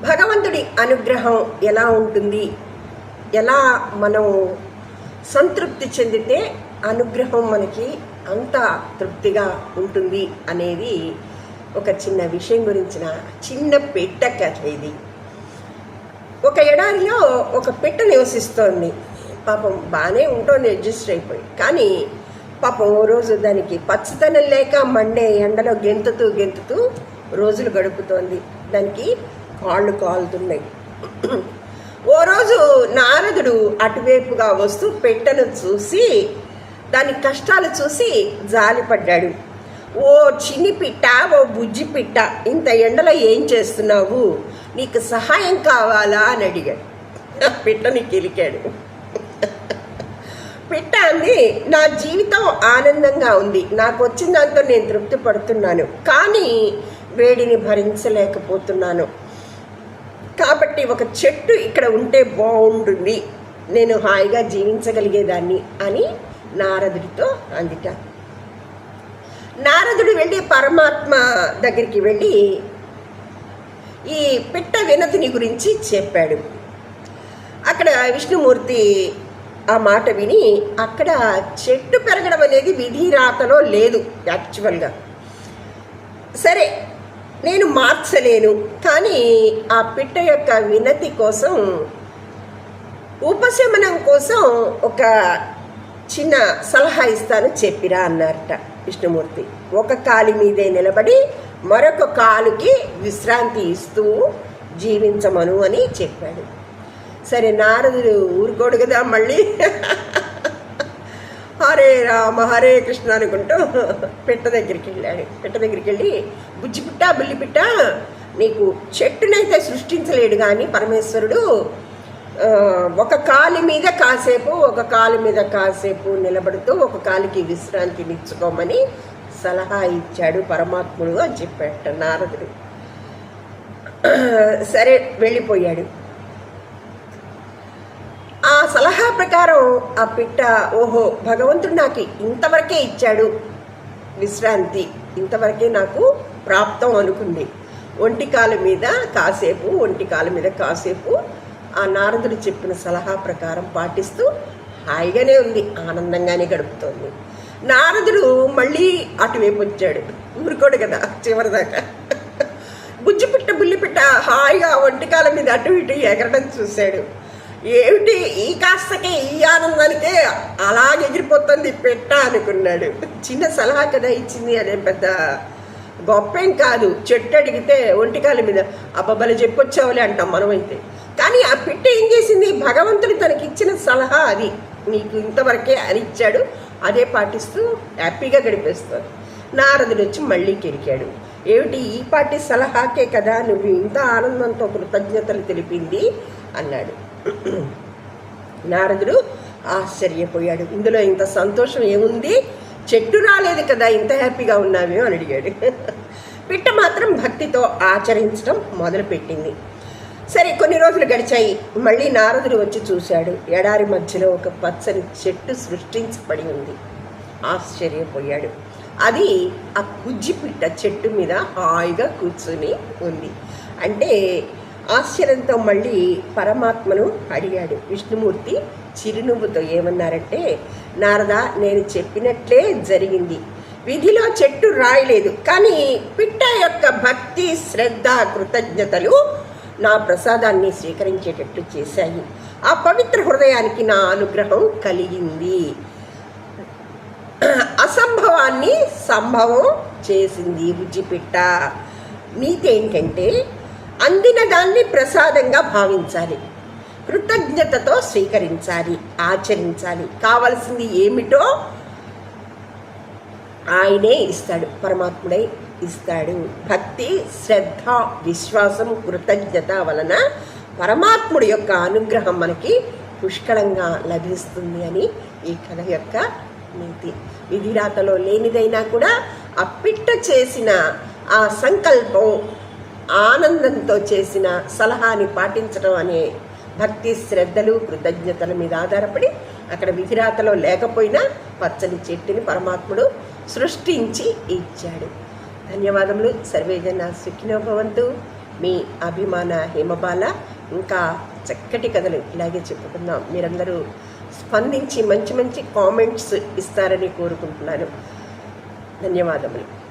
భగవంతుడి అనుగ్రహం ఎలా ఉంటుంది, ఎలా మనం సంతృప్తి చెందితే అనుగ్రహం మనకి అంత తృప్తిగా ఉంటుంది అనేది ఒక చిన్న విషయం గురించిన చిన్న పెట్ట కథ ఇది. ఒక ఎడారిలో ఒక పెట్ట నివసిస్తోంది. పాపం బాగానే ఉంటుంది, అడ్జస్ట్ అయిపోయి. కానీ పాపం ఓ రోజు దానికి పచ్చదనం లేక మండే ఎండలో గెంతుతూ రోజులు గడుపుతోంది. దానికి కాళ్ళు కాలుతున్నాయి. ఓ రోజు నారదుడు అటువైపుగా వస్తూ పెట్టను చూసి దాని కష్టాలు చూసి జాలిపడ్డాడు. ఓ చిన్ని పిట్ట, ఓ బుజ్జి పిట్ట, ఇంత ఎండలో ఏం చేస్తున్నావు, నీకు సహాయం కావాలా అని అడిగాడు. పిట్టని కెలికాడు. పిట్ట అంది, నా జీవితం ఆనందంగా ఉంది, నాకు వచ్చిన దాంతో నేను తృప్తి పడుతున్నాను, కానీ వేడిని భరించలేకపోతున్నాను, కాబట్టి ఒక చెట్టు ఇక్కడ ఉంటే బాగుంటుంది, నేను హాయిగా జీవించగలిగేదాన్ని అని నారదుడితో అందిట. నారదుడు వెళ్ళి పరమాత్మ దగ్గరికి వెళ్ళి ఈ పిట్ట వినతిని గురించి చెప్పాడు. అక్కడ విష్ణుమూర్తి ఆ మాట విని, అక్కడ చెట్టు పెరగడం అనేది విధి రాతలో లేదు యాక్చువల్గా. సరే, నేను మార్చలేను, కానీ ఆ పిట్ట యొక్క వినతి కోసం, ఉపశమనం కోసం ఒక చిన్న సలహా ఇస్తాను, చెప్పిరా అన్నారట విష్ణుమూర్తి. ఒక కాలి మీదే నిలబడి మరొక కాలుకి విశ్రాంతి ఇస్తూ జీవించమను అని చెప్పాడు. సరే, నారదుడు ఊరుకోడు కదా, మళ్ళీ హరే రామ హరే కృష్ణ అనుకుంటూ పిట్ట దగ్గరికి వెళ్ళాడు. పిట్ట దగ్గరికి వెళ్ళి, బుజ్జి పిట్ట, బుల్లి పిట్ట, నీకు చెట్టునైతే సృష్టించలేడు కానీ పరమేశ్వరుడు ఒక కాలి మీద కాసేపు, ఒక కాలు మీద కాసేపు నిలబడుతూ ఒక కాలికి విశ్రాంతినిచ్చుకోమని సలహా ఇచ్చాడు పరమాత్ముడు అని చెప్పాట నారదుడు. సరే, వెళ్ళిపోయాడు. ఆ సలహా ప్రకారం ఆ పిట్ట, ఓహో భగవంతుడు నాకు ఇంతవరకే ఇచ్చాడు విశ్రాంతి, ఇంతవరకే నాకు ప్రాప్తం అనుకుంది. ఒంటి కాలు మీద కాసేపు ఆ నారదుడు చెప్పిన సలహా ప్రకారం పాటిస్తూ హాయిగానే ఉంది, ఆనందంగానే గడుపుతోంది. నారదుడు మళ్ళీ అటువైపు వచ్చాడు, ఊరుకోడు కదా చివరిదాకా. బుజ్జి పిట్ట, బుల్లి పిట్ట హాయిగా ఒంటికాల మీద అటు ఇటు ఎగరడం చూశాడు. ఏమిటి ఈ కాస్తకే, ఈ ఆనందానికే అలాగే ఎగిరిపోతుంది పెట్ట అనుకున్నాడు. చిన్న సలహా కదా ఇచ్చింది, అదే పెద్ద గొప్పేం కాదు. చెట్టు అడిగితే ఒంటికాల మీద అబ్బబ్బలు చెప్పొచ్చావులే అంటాం మనమైతే. కానీ ఆ పిట్ట ఏం చేసింది, భగవంతుడు తనకి ఇచ్చిన సలహా అది, నీకు ఇంతవరకే అని ఇచ్చాడు, అదే పాటిస్తూ హ్యాపీగా గడిపేస్తుంది. నారదుడు వచ్చి మళ్ళీ కెరికాడు. ఏమిటి ఈ పాటి సలహాకే కదా నువ్వు ఇంత ఆనందంతో కృతజ్ఞతలు తెలిపింది అన్నాడు. నారదుడు ఆశ్చర్యపోయాడు. ఇందులో ఇంత సంతోషం ఏముంది, చెట్టు రాలేదు కదా ఇంత హ్యాపీగా ఉన్నావేమో అని అడిగాడు. పిట్ట మాత్రం భక్తితో ఆచరించడం మొదలుపెట్టింది. సరే, కొన్ని రోజులు గడిచాయి. మళ్ళీ నారదుడు వచ్చి చూశాడు. ఎడారి మధ్యలో ఒక పచ్చని చెట్టు సృష్టించబడి ఉంది. ఆశ్చర్యపోయాడు. అది ఆ బుజ్జి పిట్ట చెట్టు మీద హాయిగా కూర్చుని ఉంది. అంటే ఆశ్చర్యంతో మళ్ళీ పరమాత్మను అడిగాడు. విష్ణుమూర్తి చిరునవ్వుతో ఏమన్నారంటే, నారద, నేను చెప్పినట్లే జరిగింది, విధిలో చెట్టు రాయలేదు, కానీ పిట్ట యొక్క భక్తి, శ్రద్ధ, కృతజ్ఞతలు నా ప్రసాదాన్ని స్వీకరించేటట్టు చేశాయి. ఆ పవిత్ర హృదయానికి నా అనుగ్రహం కలిగింది, అసంభవాన్ని సంభవం చేసింది బుజ్జిపిట్ట. నీతి ఏంటంటే, అందిన దాన్ని ప్రసాదంగా భావించాలి, కృతజ్ఞతతో స్వీకరించాలి, ఆచరించాలి. కావలసింది ఏమిటో ఆయనే ఇస్తాడు, పరమాత్ముడై ఇస్తాడు. భక్తి, శ్రద్ధ, విశ్వాసం, కృతజ్ఞత వలన పరమాత్ముడి యొక్క అనుగ్రహం మనకి పుష్కలంగా లభిస్తుంది అని ఈ కథ యొక్క నీతి. విధిరాతలో లేనిదైనా కూడా ఆ పిట్ట చేసిన ఆ సంకల్పం, ఆనందంతో చేసిన సలహాని పాటించడం అనే భక్తి, శ్రద్ధలు, కృతజ్ఞతల మీద ఆధారపడి అక్కడ విధిరాతలో లేకపోయినా పచ్చని చెట్టుని పరమాత్ముడు సృష్టించి ఇచ్చాడు. ధన్యవాదములు. సర్వేజన సుఖినో భవంతు. మీ అభిమాన హేమబాల. ఇంకా చక్కటి కథలు ఇలాగే చెప్పుకుందాం. మీరందరూ స్పందించి మంచి మంచి కామెంట్స్ ఇస్తారని కోరుకుంటున్నాను. ధన్యవాదములు.